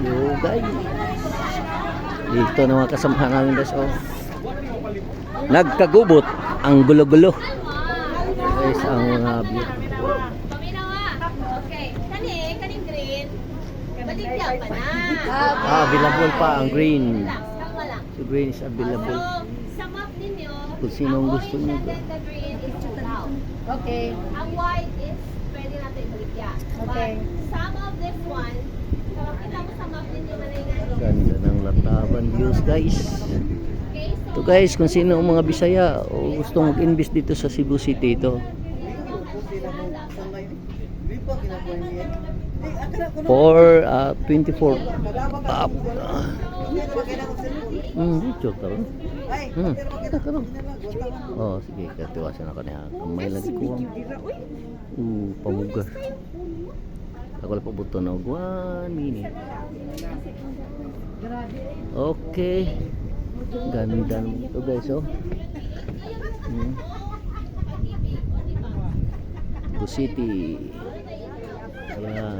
Yo guys. Dito na mga kasamahan namin guys. Oh. Nagkagubot ang gulo-gulo. Guys, ang mga view. Okay. Kaning green. Baligya pa na. Available pa ang green. Relax, kalma lang. So green is available. So, sa map ninyo, Kung sinong gusto orange nyo. and then the green is sold out. Okay. Ang white is pwede natin ibaligya. Okay. But some of this one, kita mo sa map ninyo manay Ganda ng Lataban views guys. Okay, so Ito guys, kung sino ang mga Bisaya o gustong mag-invest dito sa Cebu City ito. 24 up. Joke ka ron. Oh, sige, katiwasan ako niya. Kamay lagi ko. Pamugas. Ako lang pabuto na 1 minute. Okay. Ganda ito guys, oh. Cebu City. Ayan.